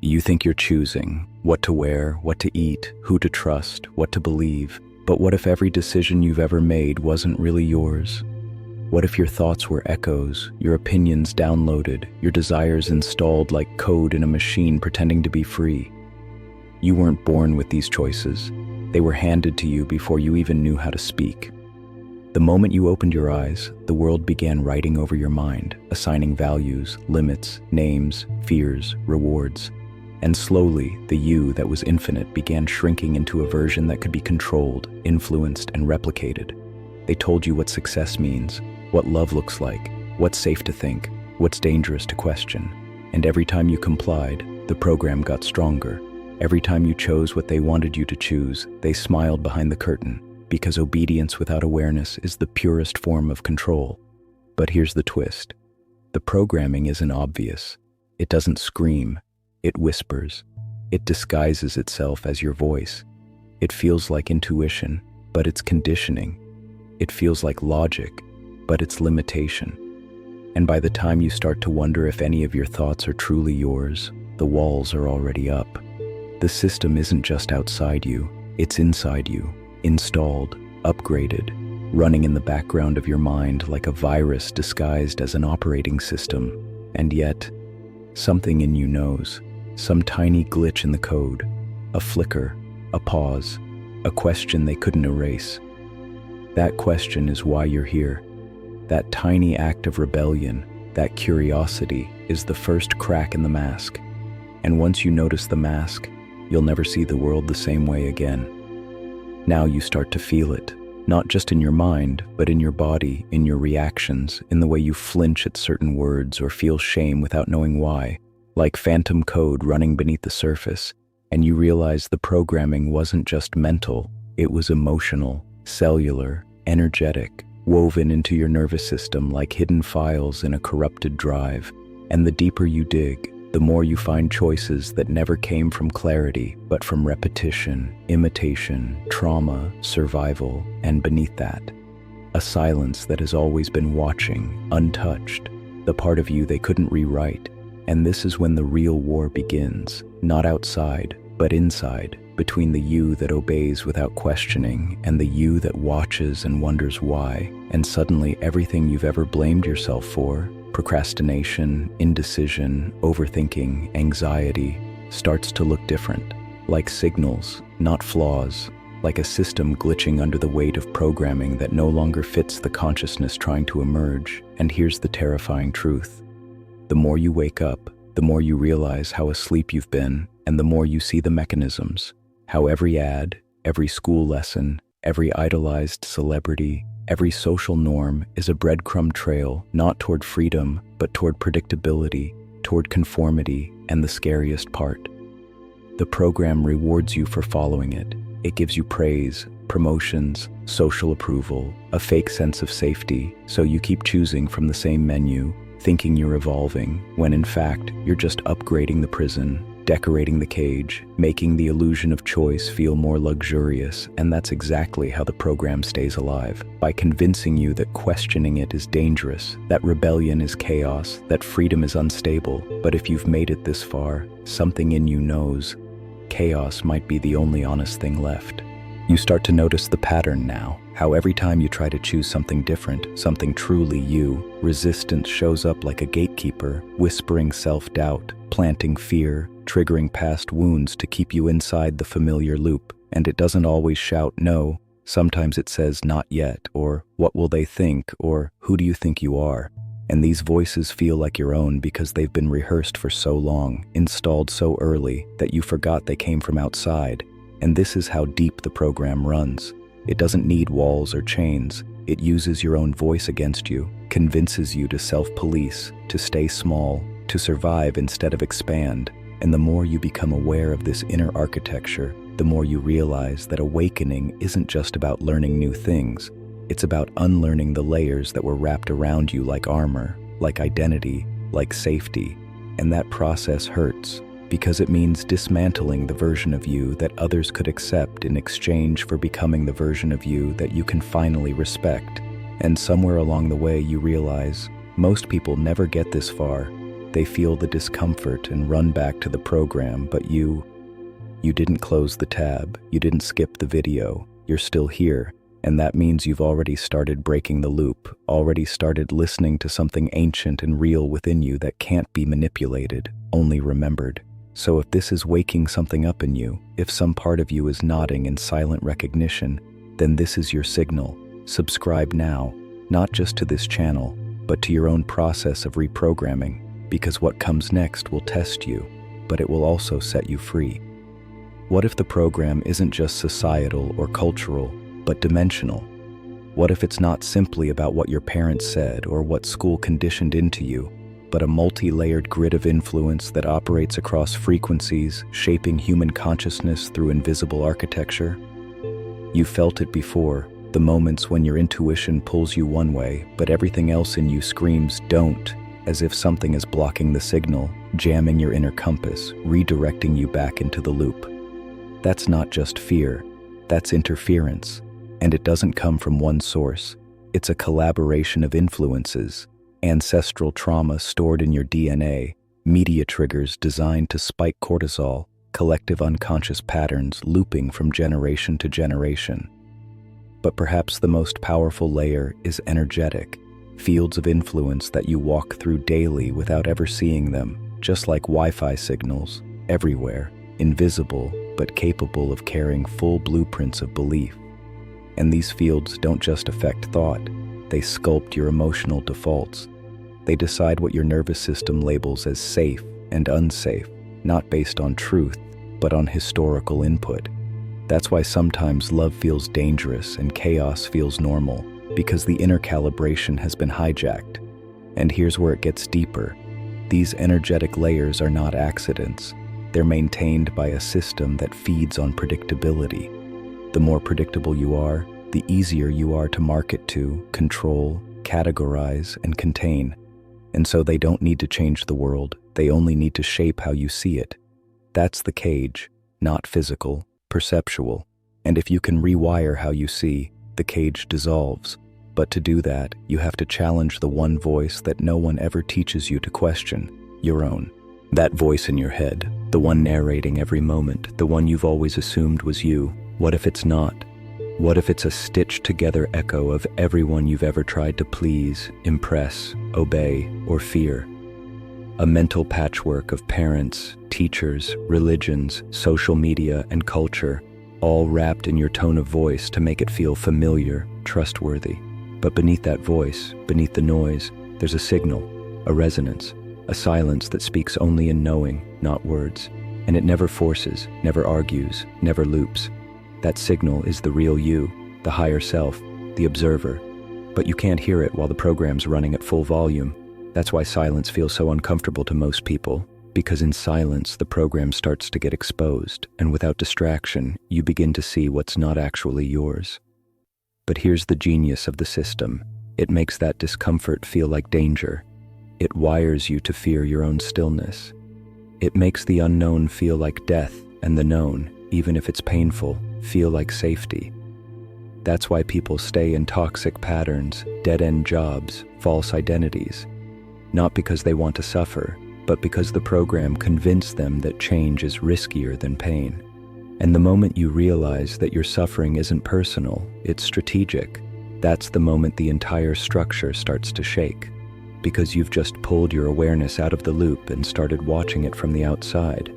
You think you're choosing what to wear, what to eat, who to trust, what to believe. But what if every decision you've ever made wasn't really yours? What if your thoughts were echoes, your opinions downloaded, your desires installed like code in a machine pretending to be free? You weren't born with these choices. They were handed to you before you even knew how to speak. The moment you opened your eyes, the world began writing over your mind, assigning values, limits, names, fears, rewards. And slowly, the you that was infinite began shrinking into a version that could be controlled, influenced, and replicated. They told you what success means, what love looks like, what's safe to think, what's dangerous to question. And every time you complied, the program got stronger. Every time you chose what they wanted you to choose, they smiled behind the curtain, because obedience without awareness is the purest form of control. But here's the twist. The programming isn't obvious. It doesn't scream. It whispers. It disguises itself as your voice. It feels like intuition, but it's conditioning. It feels like logic, but it's limitation. And by the time you start to wonder if any of your thoughts are truly yours, the walls are already up. The system isn't just outside you, it's inside you, installed, upgraded, running in the background of your mind like a virus disguised as an operating system. And yet, something in you knows, some tiny glitch in the code, a flicker, a pause, a question they couldn't erase. That question is why you're here. That tiny act of rebellion, that curiosity, is the first crack in the mask. And once you notice the mask, you'll never see the world the same way again. Now you start to feel it, not just in your mind, but in your body, in your reactions, in the way you flinch at certain words or feel shame without knowing why, like phantom code running beneath the surface. And you realize the programming wasn't just mental, it was emotional, cellular, energetic, woven into your nervous system like hidden files in a corrupted drive. And the deeper you dig, the more you find choices that never came from clarity, but from repetition, imitation, trauma, survival, and beneath that, a silence that has always been watching, untouched, the part of you they couldn't rewrite. And this is when the real war begins, not outside, but inside, between the you that obeys without questioning and the you that watches and wonders why. And suddenly everything you've ever blamed yourself for, procrastination, indecision, overthinking, anxiety, starts to look different, like signals, not flaws, like a system glitching under the weight of programming that no longer fits the consciousness trying to emerge. And here's the terrifying truth. The more you wake up, the more you realize how asleep you've been, and the more you see the mechanisms, how every ad, every school lesson, every idolized celebrity, every social norm is a breadcrumb trail, not toward freedom, but toward predictability, toward conformity, and the scariest part. The program rewards you for following it. It gives you praise, promotions, social approval, a fake sense of safety, so you keep choosing from the same menu, thinking you're evolving, when in fact, you're just upgrading the prison, decorating the cage, making the illusion of choice feel more luxurious. And that's exactly how the program stays alive, by convincing you that questioning it is dangerous, that rebellion is chaos, that freedom is unstable. But if you've made it this far, something in you knows chaos might be the only honest thing left. You start to notice the pattern now, how every time you try to choose something different, something truly you, resistance shows up like a gatekeeper, whispering self-doubt, planting fear, triggering past wounds to keep you inside the familiar loop. And it doesn't always shout no. Sometimes it says not yet, or what will they think, or who do you think you are? And these voices feel like your own because they've been rehearsed for so long, installed so early, that you forgot they came from outside. And this is how deep the program runs. It doesn't need walls or chains. It uses your own voice against you, convinces you to self-police, to stay small, to survive instead of expand. And the more you become aware of this inner architecture, the more you realize that awakening isn't just about learning new things. It's about unlearning the layers that were wrapped around you like armor, like identity, like safety. And that process hurts, because it means dismantling the version of you that others could accept in exchange for becoming the version of you that you can finally respect. And somewhere along the way you realize, most people never get this far. They feel the discomfort and run back to the program, but you didn't close the tab, you didn't skip the video, you're still here, and that means you've already started breaking the loop, already started listening to something ancient and real within you that can't be manipulated, only remembered. So if this is waking something up in you, if some part of you is nodding in silent recognition, then this is your signal. Subscribe now, not just to this channel, but to your own process of reprogramming, because what comes next will test you, but it will also set you free. What if the program isn't just societal or cultural, but dimensional? What if it's not simply about what your parents said or what school conditioned into you, but a multi-layered grid of influence that operates across frequencies, shaping human consciousness through invisible architecture? You felt it before, the moments when your intuition pulls you one way, but everything else in you screams, "Don't," as if something is blocking the signal, jamming your inner compass, redirecting you back into the loop. That's not just fear, that's interference, and it doesn't come from one source. It's a collaboration of influences, ancestral trauma stored in your DNA, media triggers designed to spike cortisol, collective unconscious patterns looping from generation to generation. But perhaps the most powerful layer is energetic, fields of influence that you walk through daily without ever seeing them, just like Wi-Fi signals, everywhere, invisible but capable of carrying full blueprints of belief. And these fields don't just affect thought, they sculpt your emotional defaults. They decide what your nervous system labels as safe and unsafe, not based on truth, but on historical input. That's why sometimes love feels dangerous and chaos feels normal, because the inner calibration has been hijacked. And here's where it gets deeper. These energetic layers are not accidents. They're maintained by a system that feeds on predictability. The more predictable you are, the easier you are to market to, control, categorize, and contain. And so they don't need to change the world, they only need to shape how you see it. That's the cage, not physical, perceptual. And if you can rewire how you see, the cage dissolves. But to do that, you have to challenge the one voice that no one ever teaches you to question, your own. That voice in your head, the one narrating every moment, the one you've always assumed was you. What if it's not? What if it's a stitched-together echo of everyone you've ever tried to please, impress, obey, or fear? A mental patchwork of parents, teachers, religions, social media, and culture, all wrapped in your tone of voice to make it feel familiar, trustworthy. But beneath that voice, beneath the noise, there's a signal, a resonance, a silence that speaks only in knowing, not words. And it never forces, never argues, never loops. That signal is the real you, the higher self, the observer. But you can't hear it while the program's running at full volume. That's why silence feels so uncomfortable to most people, because in silence the program starts to get exposed, and without distraction, you begin to see what's not actually yours. But here's the genius of the system. It makes that discomfort feel like danger. It wires you to fear your own stillness. It makes the unknown feel like death, and the known, even if it's painful, feel like safety. That's why people stay in toxic patterns, dead-end jobs, false identities. Not because they want to suffer, but because the program convinced them that change is riskier than pain. And the moment you realize that your suffering isn't personal, it's strategic, that's the moment the entire structure starts to shake. Because you've just pulled your awareness out of the loop and started watching it from the outside.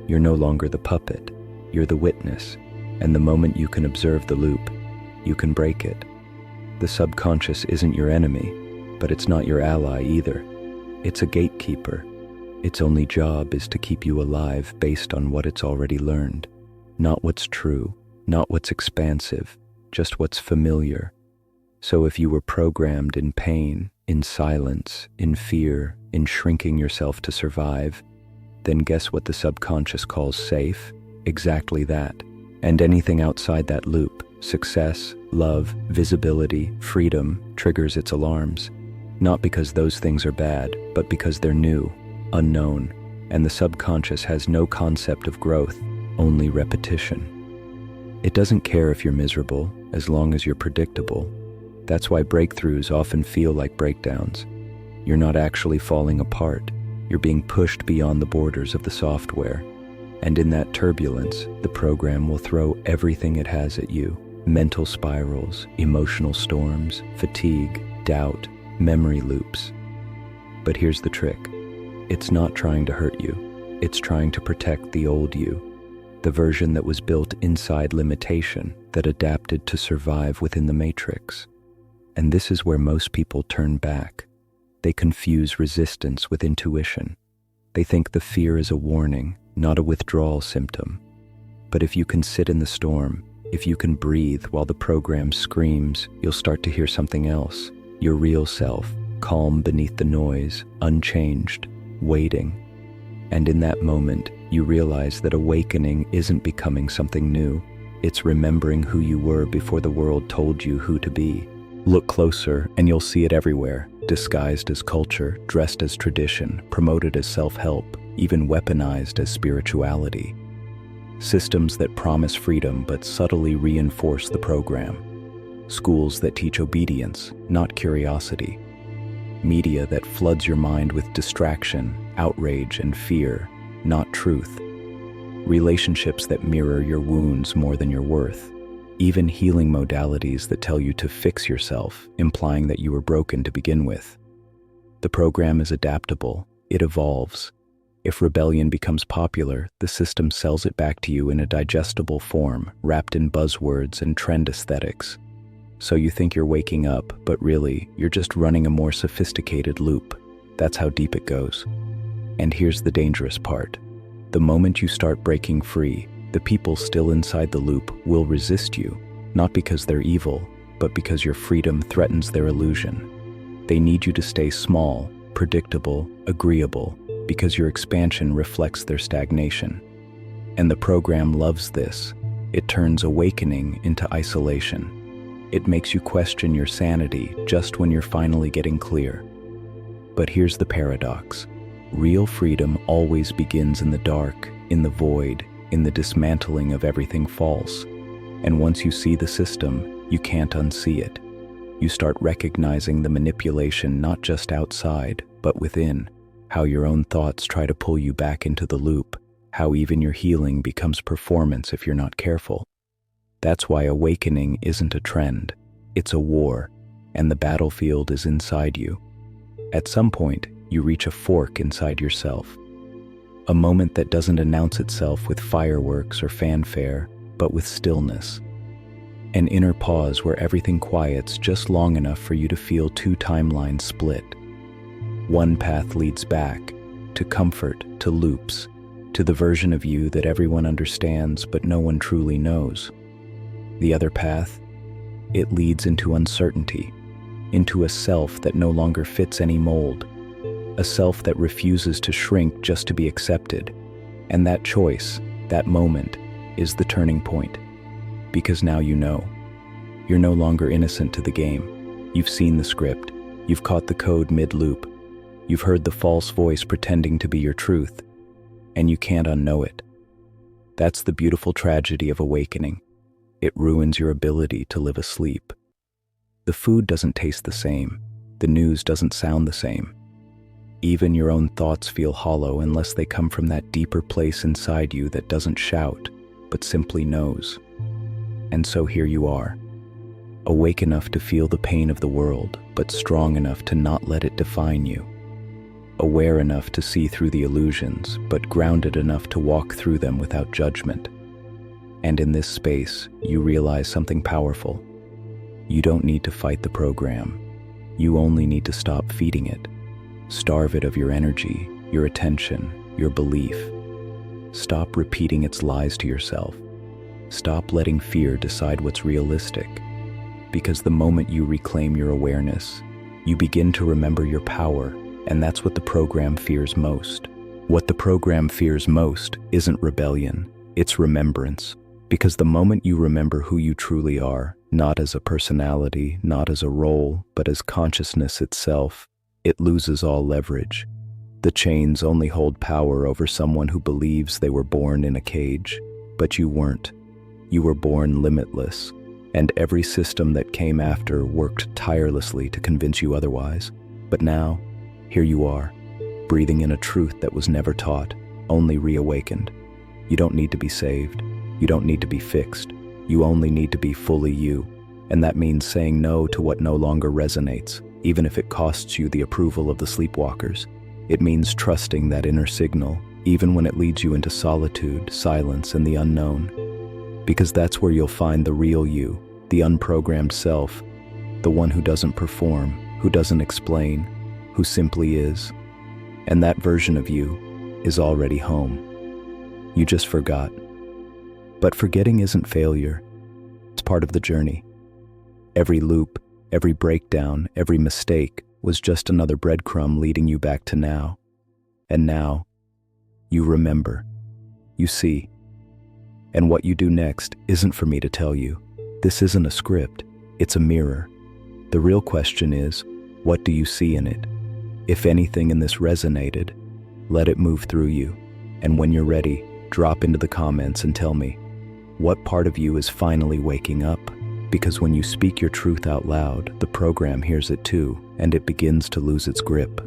You're no longer the puppet, you're the witness. And the moment you can observe the loop, you can break it. The subconscious isn't your enemy, but it's not your ally either. It's a gatekeeper. Its only job is to keep you alive based on what it's already learned. Not what's true, not what's expansive, just what's familiar. So if you were programmed in pain, in silence, in fear, in shrinking yourself to survive, then guess what the subconscious calls safe? Exactly that. And anything outside that loop, success, love, visibility, freedom, triggers its alarms. Not because those things are bad, but because they're new, unknown, and the subconscious has no concept of growth, only repetition. It doesn't care if you're miserable, as long as you're predictable. That's why breakthroughs often feel like breakdowns. You're not actually falling apart. You're being pushed beyond the borders of the software. And in that turbulence, the program will throw everything it has at you. Mental spirals, emotional storms, fatigue, doubt, memory loops. But here's the trick. It's not trying to hurt you. It's trying to protect the old you, the version that was built inside limitation, that adapted to survive within the matrix. And this is where most people turn back. They confuse resistance with intuition. They think the fear is a warning, not a withdrawal symptom. But if you can sit in the storm, if you can breathe while the program screams, you'll start to hear something else. Your real self, calm beneath the noise, unchanged, waiting. And in that moment, you realize that awakening isn't becoming something new. It's remembering who you were before the world told you who to be. Look closer and you'll see it everywhere, disguised as culture, dressed as tradition, promoted as self-help, even weaponized as spirituality. Systems that promise freedom but subtly reinforce the program. Schools that teach obedience, not curiosity. Media that floods your mind with distraction, outrage, and fear, not truth. Relationships that mirror your wounds more than your worth. Even healing modalities that tell you to fix yourself, implying that you were broken to begin with. The program is adaptable. It evolves. If rebellion becomes popular, the system sells it back to you in a digestible form, wrapped in buzzwords and trend aesthetics. So you think you're waking up, but really, you're just running a more sophisticated loop. That's how deep it goes. And here's the dangerous part. The moment you start breaking free, the people still inside the loop will resist you, not because they're evil, but because your freedom threatens their illusion. They need you to stay small, predictable, agreeable, because your expansion reflects their stagnation. And the program loves this. It turns awakening into isolation. It makes you question your sanity just when you're finally getting clear. But here's the paradox. Real freedom always begins in the dark, in the void, in the dismantling of everything false. And once you see the system, you can't unsee it. You start recognizing the manipulation not just outside, but within. How your own thoughts try to pull you back into the loop. How even your healing becomes performance if you're not careful. That's why awakening isn't a trend. It's a war, and the battlefield is inside you. At some point, you reach a fork inside yourself. A moment that doesn't announce itself with fireworks or fanfare, but with stillness. An inner pause where everything quiets just long enough for you to feel two timelines split. One path leads back, to comfort, to loops, to the version of you that everyone understands but no one truly knows. The other path, it leads into uncertainty, into a self that no longer fits any mold, a self that refuses to shrink just to be accepted. And that choice, that moment, is the turning point. Because now you know. You're no longer innocent to the game. You've seen the script. You've caught the code mid-loop. You've heard the false voice pretending to be your truth. And you can't unknow it. That's the beautiful tragedy of awakening. It ruins your ability to live asleep. The food doesn't taste the same. The news doesn't sound the same. Even your own thoughts feel hollow unless they come from that deeper place inside you that doesn't shout, but simply knows. And so here you are, awake enough to feel the pain of the world, but strong enough to not let it define you. Aware enough to see through the illusions, but grounded enough to walk through them without judgment. And in this space, you realize something powerful. You don't need to fight the program. You only need to stop feeding it. Starve it of your energy, your attention, your belief. Stop repeating its lies to yourself. Stop letting fear decide what's realistic. Because the moment you reclaim your awareness, you begin to remember your power, and that's what the program fears most. What the program fears most isn't rebellion, it's remembrance. Because the moment you remember who you truly are, not as a personality, not as a role, but as consciousness itself, it loses all leverage. The chains only hold power over someone who believes they were born in a cage, but you weren't. You were born limitless, and every system that came after worked tirelessly to convince you otherwise. But now, here you are, breathing in a truth that was never taught, only reawakened. You don't need to be saved. You don't need to be fixed. You only need to be fully you. And that means saying no to what no longer resonates, even if it costs you the approval of the sleepwalkers. It means trusting that inner signal, even when it leads you into solitude, silence, and the unknown. Because that's where you'll find the real you, the unprogrammed self, the one who doesn't perform, who doesn't explain, who simply is. And that version of you is already home. You just forgot. But forgetting isn't failure. It's part of the journey. Every loop, every breakdown, every mistake was just another breadcrumb leading you back to now. And now, you remember. You see. And what you do next isn't for me to tell you. This isn't a script. It's a mirror. The real question is, what do you see in it? If anything in this resonated, let it move through you. And when you're ready, drop into the comments and tell me, what part of you is finally waking up? Because when you speak your truth out loud, the program hears it too, and it begins to lose its grip.